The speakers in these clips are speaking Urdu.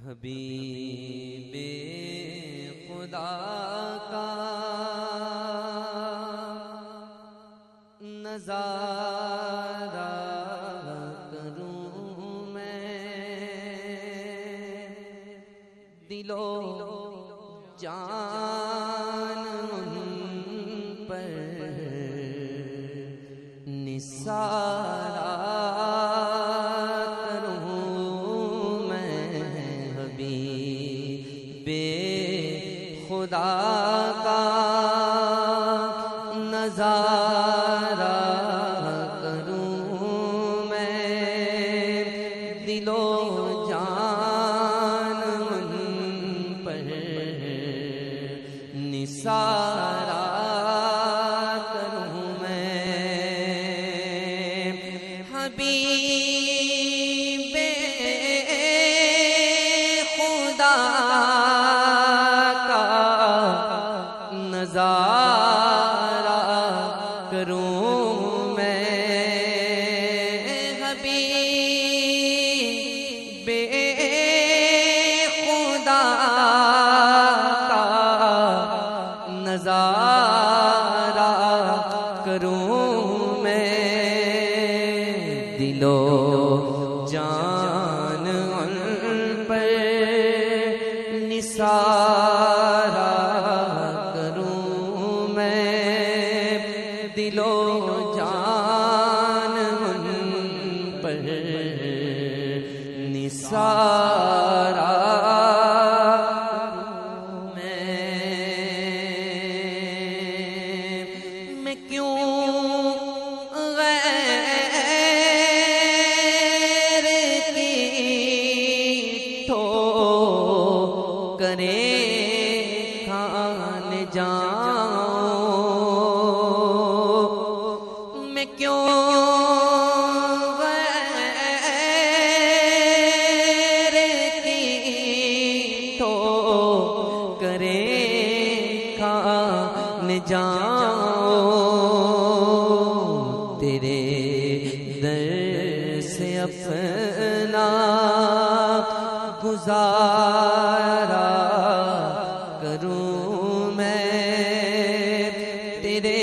حبیب خدا کا نظارہ کروں میں، دل و جان ان پر نثارہ خدا کا نظارہ کروں میں، دل و جان ان پر نثارہ کروں میں۔ حبیب خدا نظارہ کروں میں، حبیب خدا کا نظارہ کروں میں، دل و جان ان پر نثارہ دل و جان ان پر نثارہ میں کیوں غیر کی ٹھوکریں کھانے جاؤں، میں کیوں غیر کی ٹھوکریں کھانے جاؤں، تیرے در سے اپنا گزارا کروں میں، تیرے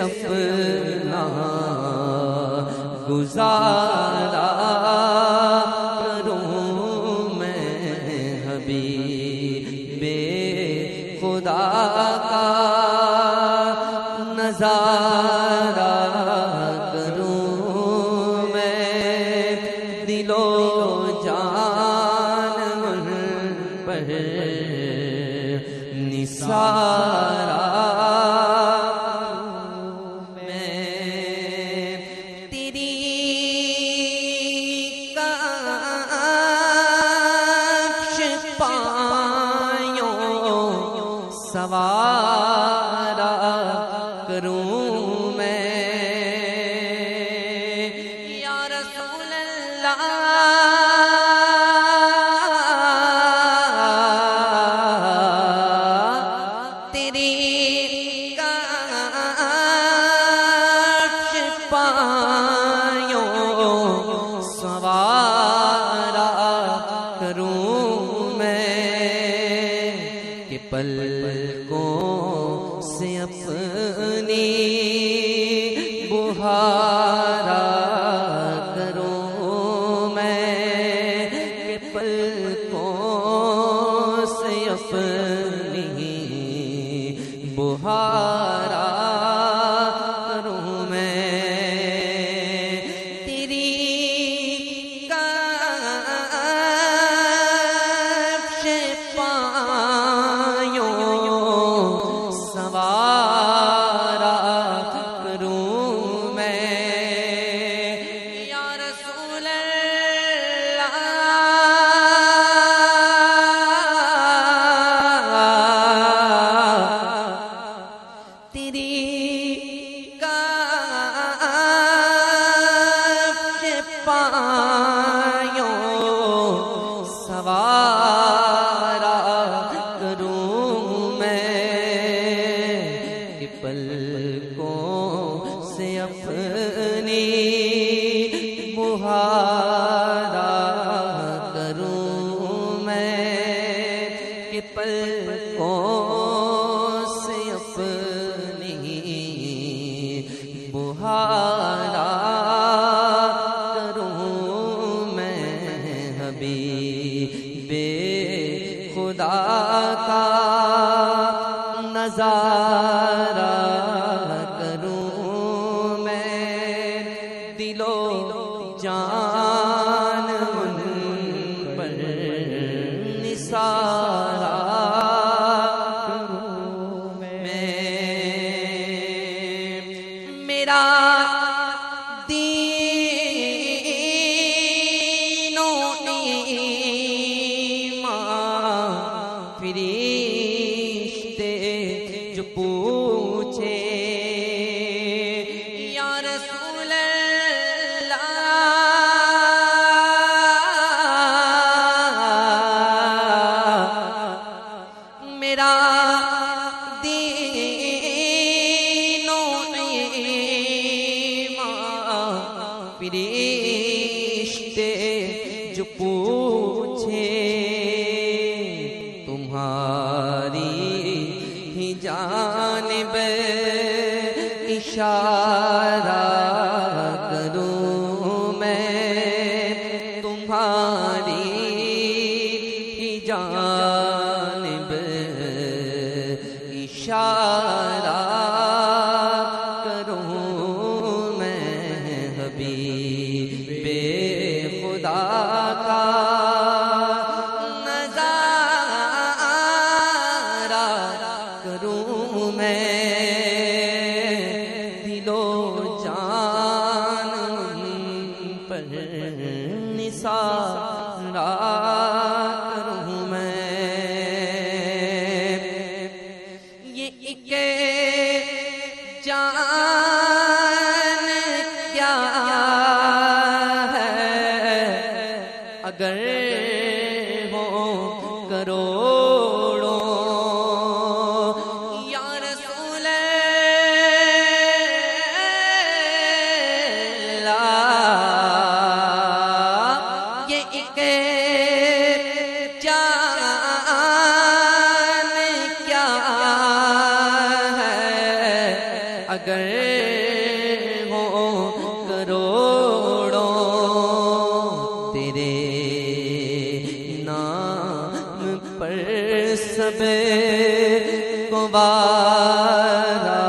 اپنا گزارا کروں میں، حبیب خدا کا نظارہ کروں میں، دل و جان ان پر نثارہ سوارا کروں میں، یا رسول اللہ تیری کاش پایوں سوارا کروں میں، کہ پلکوں سے اپنی بہارا کروں میں، خدا کا نظارہ کروں میں، دل و جان ان پر نثارہ کروں میں، میرا دین و ایمان فرشتے جو پوچھے یا رسول اللہ میرا دین و ایمان فرشتے جو پوچھے تمہاری ہی جانب اشارہ کروں میں، تمہاری ہی جانب اشارہ کروں میں، حبیب خدا کا نظارہ کروں میں، دل و جان پر نثارہ کروں میں، یہ ایک جان کیا ہے اگر ہو کروڑوں یا رسول اللہ، یہ ایک جان کیا ہے اگر ہو کروڑوں، تیرے نام پر سب کو وارا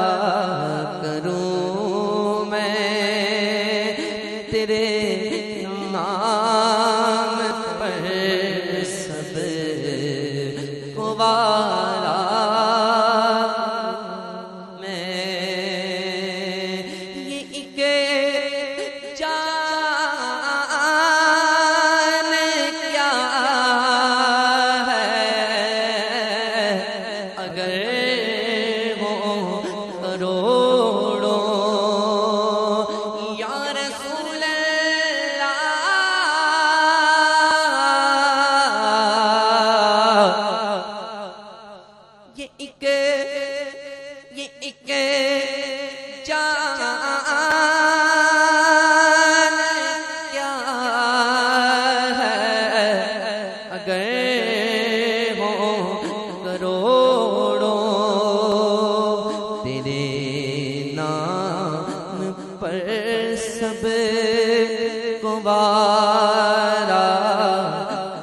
کروں میں، تیرے نام پر سب کو وارا میں، یہ ایک جان کیا ہے اگر ہو کروڑوں یا رسول اللہ، یہ ایک جان کیا ہے اگر ہو کروڑوں، تیرے نام پر سب کو وارا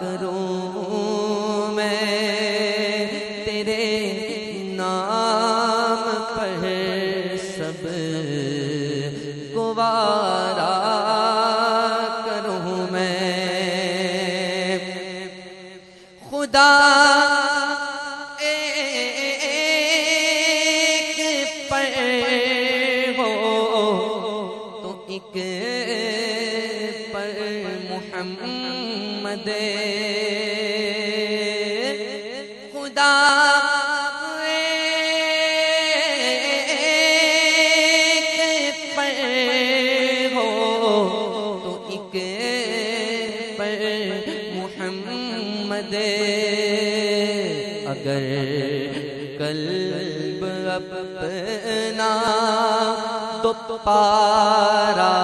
کروں میں، تیرے نام پر سب کو وارا کروں میں، خدا ایک پر ہو تو ایک پر محمد، خدا ایک پر ہو تو ایک پر محمد، اگر قلب اپنا تو پارا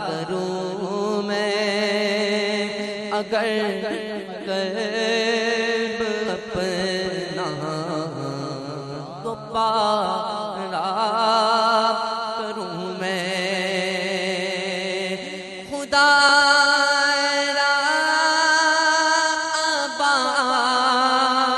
کروں میں، اگر قلب اپنا تو پارا کروں میں، خدا را آباد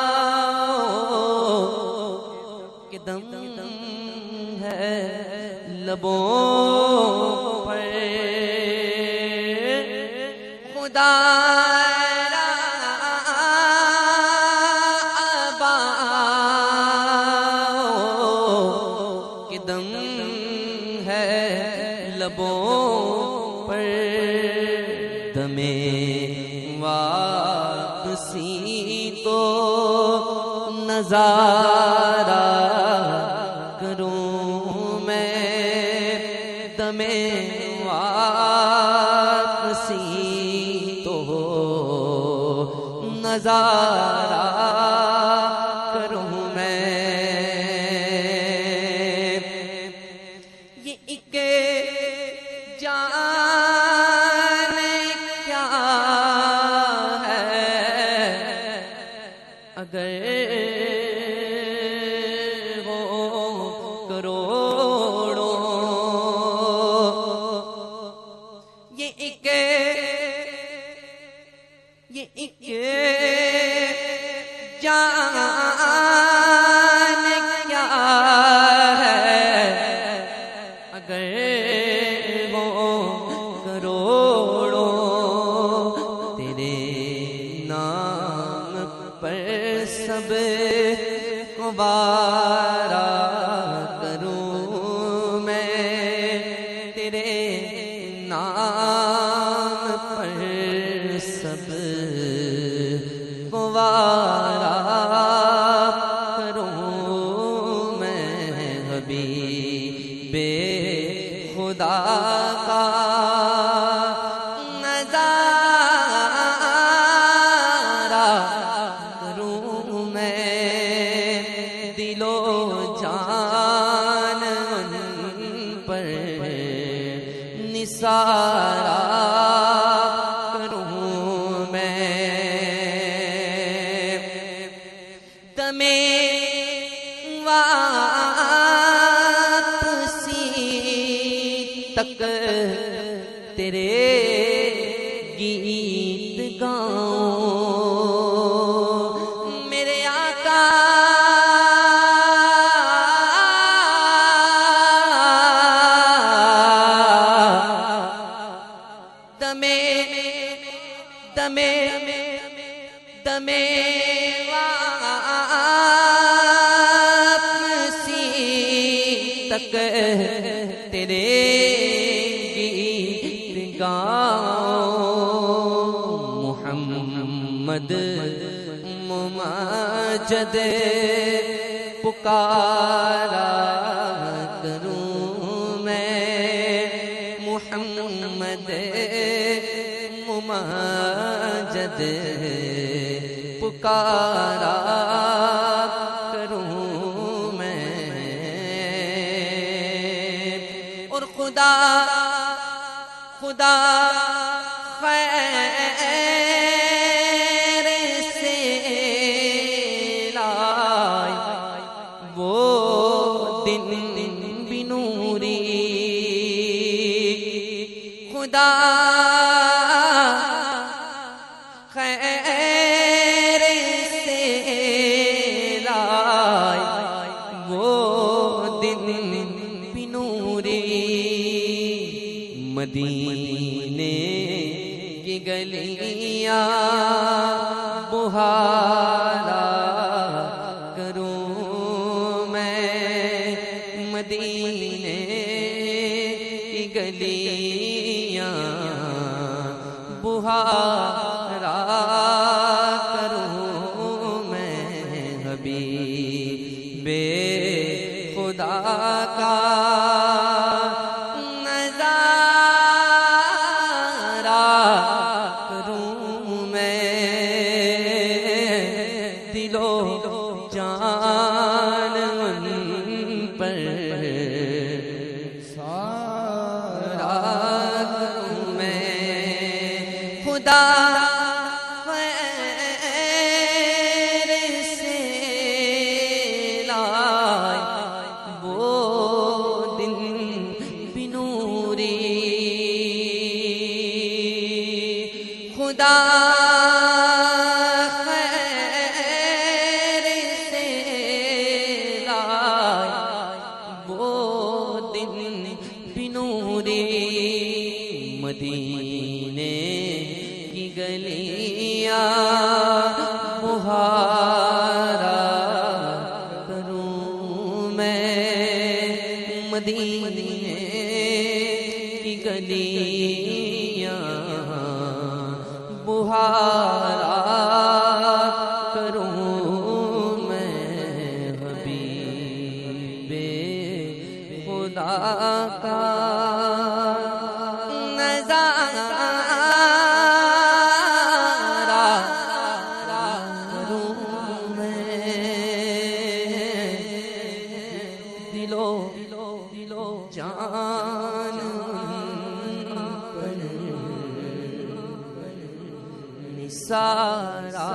خدا را آباؤ کے دم ہے لبوں پر، دم واپسی تو نظارہ کروں میں، دم واپسی تو نظارہ کروں میں۔ یہ ایک جان کیا ہے اگر وہ کروڑوں، یہ ایک جان کیا ہے اگر وہ کروڑوں، تیرے نام پر سب کو وارا کروں میں، تیرے نام پر سب کو وارا کروں میں، حبیب خدا کا نظارہ کروں میں، دل و جان ان پر نثارہ کروں میں، دم واپسی تک تیرے گیت گاؤں، میرے آقا دم واپسی تک تیرے گیت گاؤں، محمد مماجد پکارا کروں میں، محمد مماجد پکارا کروں میں، اور خدا خیر سے لائے وہ دن بنوری، خدا خیر سے لائے وہ دن بنوری، مدینے کی گلیاں بہارا کروں میں، مدینے کی گلیاں بہارا کروں میں، حبیب خدا کا نظارہ کروں میں، دل و جان ان پر سارا کروں میں، خدا خیر سے لائے وہ دن بنوری، خدا خیر سے لائے وہ دن بنوری، مدینے گلیاں بہارا کروں میں، مدینے کی گلیاں بہارا کروں میں، حبیب خدا کا جان پر نثارا